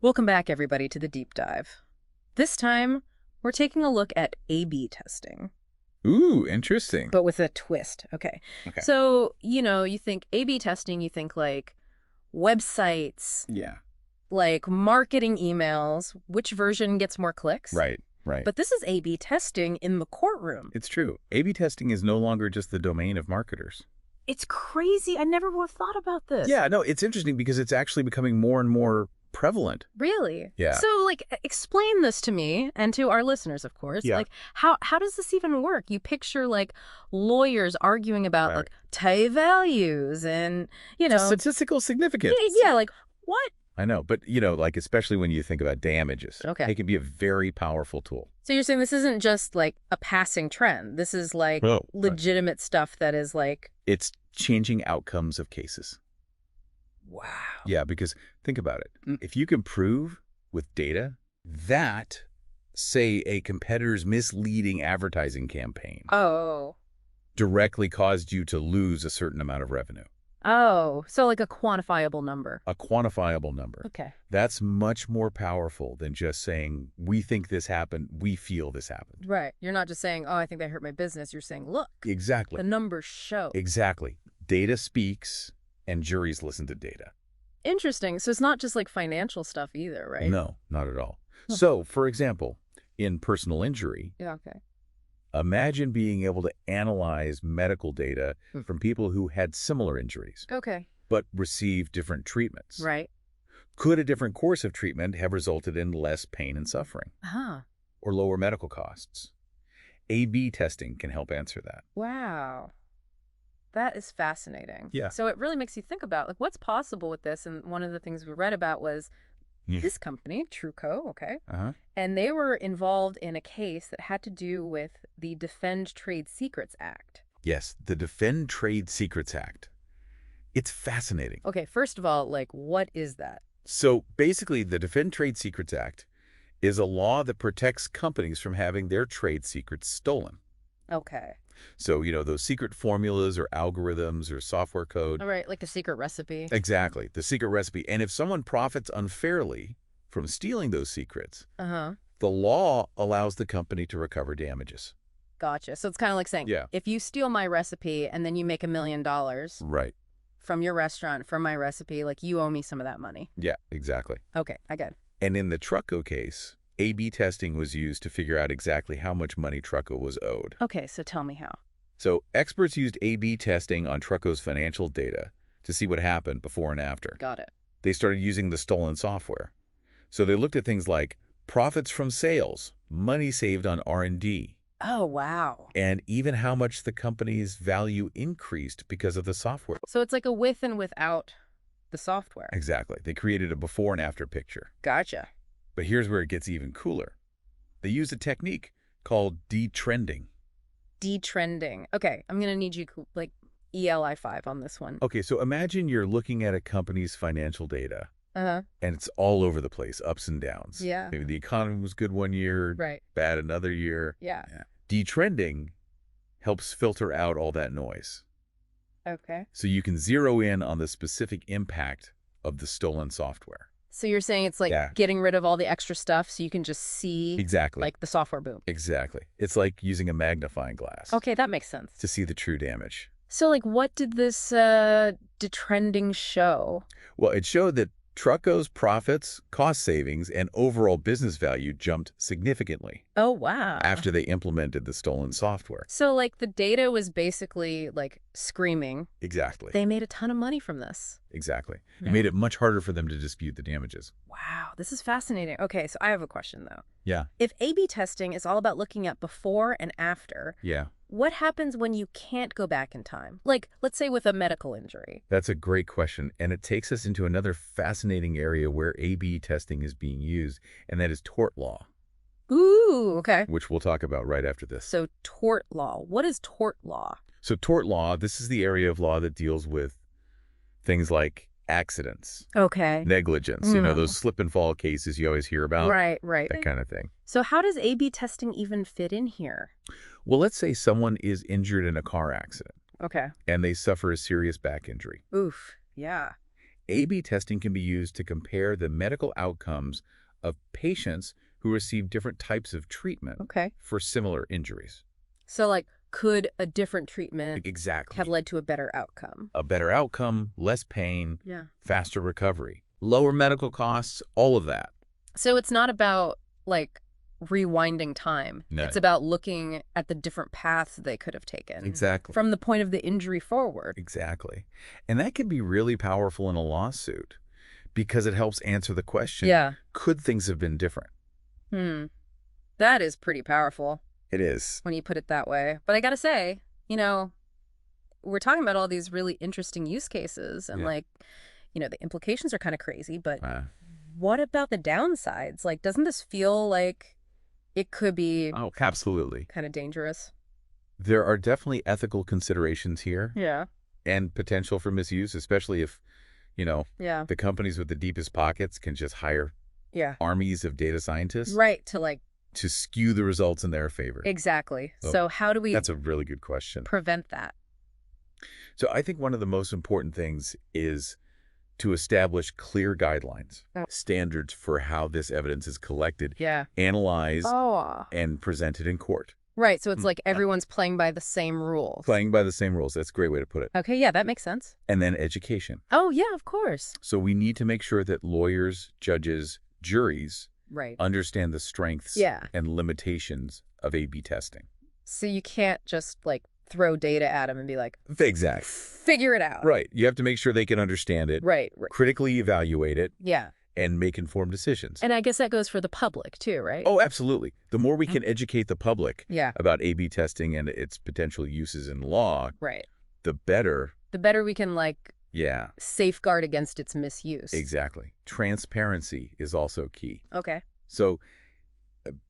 Welcome back, everybody, to the deep dive. This time, we're taking a look at A/B testing, Ooh, interesting. but with a twist. Okay. Okay. So, you think A/B testing, you think like websites, Yeah. like marketing emails, which version gets more clicks? Right, right. But this is A/B testing in the courtroom. It's true. A/B testing is no longer just the domain of marketers. It's crazy. I never would have thought about this. Yeah, no, it's interesting because it's actually becoming more and more prevalent. Really? Yeah. So, like, explain this to me and to our listeners, of course. Yeah. Like, how does this even work? You picture, like, lawyers arguing about, Right. like, tie values and, Statistical significance. yeah, like, what? I know, but like especially when you think about damages, Okay. it can be a very powerful tool. So you're saying this isn't just, like, a passing trend. This is, like, Oh, right. legitimate stuff that is, like, It's changing outcomes of cases. wow. Yeah, because think about it. Mm. If you can prove with data that, say, a competitor's misleading advertising campaign Oh. directly caused you to lose a certain amount of revenue, Oh. So, like, a quantifiable number. a quantifiable number, Okay. that's much more powerful than just saying, we think this happened, we feel this happened. Right. You're not just saying, oh, I think they hurt my business. You're saying, look, Exactly. the numbers show. Exactly. Data speaks, and juries listen to data. Interesting. So it's not just like financial stuff either, right? No, not at all. Huh. So, for example, in personal injury, Yeah, okay. imagine being able to analyze medical data Hmm. from people who had similar injuries, Okay. but received different treatments. Right. Could a different course of treatment have resulted in less pain and suffering Huh. or lower medical costs? A/B testing can help answer that. Wow. That is fascinating. Yeah. So it really makes you think about like what's possible with this. And one of the things we read about was Yeah. this company, Truco, okay? Uh-huh. And they were involved in a case that had to do with the Defend Trade Secrets Act. Yes, the Defend Trade Secrets Act. It's fascinating. Okay, first of all, like what is that? So basically, the Defend Trade Secrets Act is a law that protects companies from having their trade secrets stolen. Okay. So, those secret formulas or algorithms or software code. All right, like the secret recipe. Exactly, the secret recipe. And if someone profits unfairly from stealing those secrets, Uh-huh. the law allows the company to recover damages. Gotcha. So it's kind of like saying, Yeah. if you steal my recipe and then you make $1 million Right. from your restaurant from my recipe, like you owe me some of that money. Yeah, exactly. Okay, I get it. And in the Trucco case, A/B testing was used to figure out exactly how much money Trucco was owed. Okay, so tell me how. So experts used A/B testing on Trucco's financial data to see what happened before and after. Got it. They started using the stolen software. So they looked at things like profits from sales, money saved on R&D, Oh, wow. and even how much the company's value increased because of the software. So it's like a with and without the software. Exactly. They created a before and after picture. Gotcha. But here's where it gets even cooler. They used a technique called detrending. Detrending. Okay, I'm going to need you like ELI 5 on this one. Okay, so imagine you're looking at a company's financial data, Uh-huh. and it's all over the place, ups and downs. Yeah. Maybe the economy was good one year, Right. bad another year. Yeah. Detrending helps filter out all that noise. Okay. So you can zero in on the specific impact of the stolen software. So you're saying it's like Yeah. getting rid of all the extra stuff so you can just see Exactly. like the software boom. Exactly. It's like using a magnifying glass Okay, that makes sense. to see the true damage. So like what did this detrending show? Well, it showed that Trucco's profits, cost savings, and overall business value jumped significantly Oh, wow. after they implemented the stolen software. So like the data was basically like screaming. Exactly. They made a ton of money from this. Exactly. Yeah. It made it much harder for them to dispute the damages. Wow, this is fascinating. Okay, so I have a question though. Yeah. If A/B testing is all about looking at before and after, Yeah. what happens when you can't go back in time? Like, let's say with a medical injury. That's a great question, and it takes us into another fascinating area where A/B testing is being used, and that is tort law, Ooh, okay. which we'll talk about right after this. So tort law. What is tort law? So tort law, this is the area of law that deals with things like accidents, Okay. negligence, those slip and fall cases you always hear about, Right, right. that kind of thing. So how does A/B testing even fit in here? Well, let's say someone is injured in a car accident Okay. and they suffer a serious back injury. Oof. Yeah. A/B testing can be used to compare the medical outcomes of patients who receive different types of treatment Okay. for similar injuries. So, like, could a different treatment Exactly. have led to a better outcome? A better outcome, less pain, Yeah. faster recovery, lower medical costs, all of that. So it's not about, like, rewinding time. No. It's about looking at the different paths they could have taken. Exactly. From the point of the injury forward. Exactly. And that can be really powerful in a lawsuit because it helps answer the question, Yeah. could things have been different? That is pretty powerful It is. when you put it that way. But I gotta say, we're talking about all these really interesting use cases and, the implications are kind of crazy, but what about the downsides? Like, doesn't this feel like it could be Oh, absolutely. kind of dangerous? There are definitely ethical considerations here Yeah. and potential for misuse, especially if, Yeah. the companies with the deepest pockets can just hire Yeah. armies of data scientists Right, to skew the results in their favor. exactly. Oh, So how do we That's a really good question. prevent that? So I think one of the most important things is to establish clear guidelines, standards for how this evidence is collected, Yeah. analyzed, Oh. and presented in court. Right, so it's like everyone's playing by the same rules. Playing by the same rules. That's a great way to put it. Okay, yeah, that makes sense. And then education. Oh, yeah, of course. So we need to make sure that lawyers, judges, juries Right. understand the strengths Yeah. and limitations of A/B testing. So you can't just, throw data at them and be like, Exactly. figure it out. Right. You have to make sure they can understand it, Right. critically evaluate it, Yeah. and make informed decisions. And I guess that goes for the public, too, right? Oh, absolutely. The more we can educate the public Yeah. about A/B testing and its potential uses in law, Right. the better. The better we can, Yeah, safeguard against its misuse. exactly. Transparency is also key. Okay. So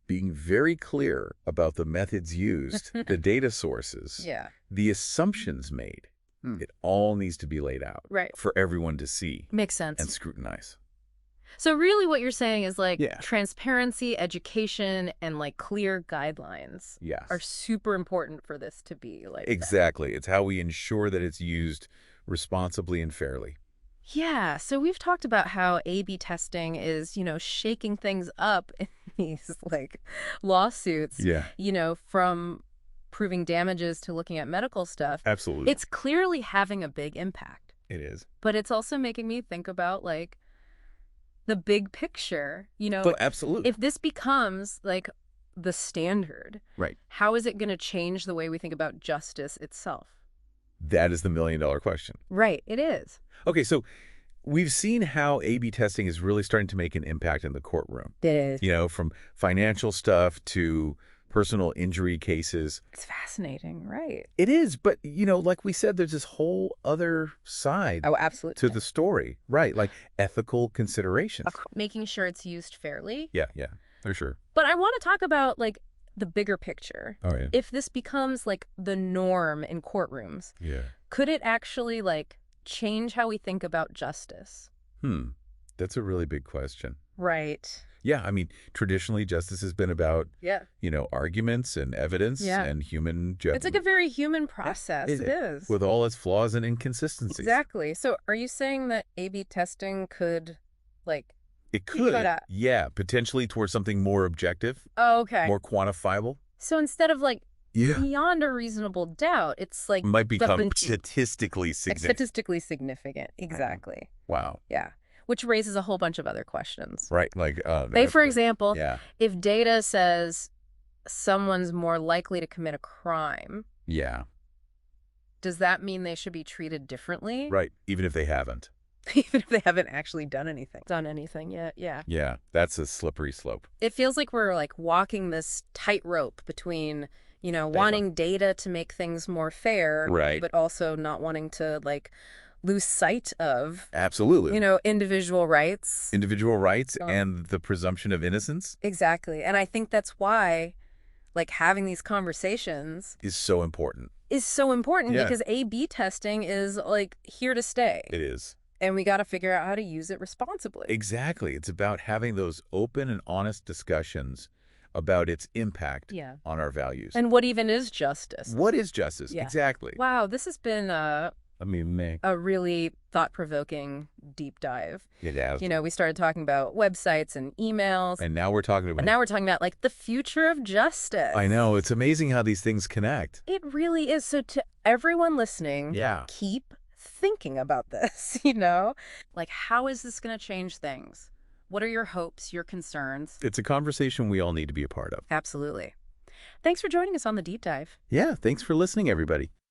being very clear about the methods used, the data sources, Yeah. the assumptions made, it all needs to be laid out Right. for everyone to see Makes sense. and scrutinize. So really what you're saying is Yeah. transparency, education, and clear guidelines Yes. are super important for this to be that. Exactly. It's how we ensure that it's used responsibly and fairly. Yeah, so we've talked about how A/B testing is, shaking things up in these lawsuits, Yeah. from proving damages to looking at medical stuff. Absolutely. It's clearly having a big impact, It is. but it's also making me think about the big picture, But absolutely. if this becomes the standard, Right. how is it going to change the way we think about justice itself? That is the million-dollar question. Right, it is. Okay, so we've seen how A/B testing is really starting to make an impact in the courtroom. It is. From financial stuff to personal injury cases. It's fascinating, right? It is, but, like we said, there's this whole other side Oh, absolutely. to the story, right? Like ethical considerations. Making sure it's used fairly. Yeah, for sure. But I want to talk about the bigger picture. Oh, yeah. If this becomes the norm in courtrooms, Yeah. could it actually change how we think about justice? That's a really big question. Right. Yeah, I mean, traditionally, justice has been about, Yeah. arguments and evidence Yeah. and human judgment. It's a very human process. It is. With all its flaws and inconsistencies. Exactly. So are you saying that A/B testing could It could. Shut Yeah, potentially towards something more objective, Oh, okay. more quantifiable. So instead of Yeah. beyond a reasonable doubt, it's Might become defin- statistically significant. statistically significant. Exactly. Wow. Yeah. Which raises a whole bunch of other questions. Right, Say, for example, Yeah. if data says someone's more likely to commit a crime, Yeah, does that mean they should be treated differently? right, even if they haven't. Even if they haven't actually done anything yet, yeah. Yeah, that's a slippery slope. It feels like we're walking this tightrope between, wanting data to make things more fair, Right. but also not wanting to lose sight of, Absolutely. individual rights. Individual rights Oh. and the presumption of innocence Exactly. And I think that's why having these conversations is so important. is so important Yeah. because A/B testing is here to stay. It is. And we got to figure out how to use it responsibly. Exactly. It's about having those open and honest discussions about its impact Yeah. on our values. And what even is justice? What is justice? Yeah. Exactly. Wow, this has been a really thought-provoking deep dive. It has. We started talking about websites and emails. And now we're talking about... And now we're talking about, like, the future of justice. I know. It's amazing how these things connect. It really is. So to everyone listening, keep thinking about this, Like, how is this going to change things? What are your hopes, your concerns? It's a conversation we all need to be a part of. Absolutely. Thanks for joining us on the deep dive. Yeah, thanks for listening, everybody.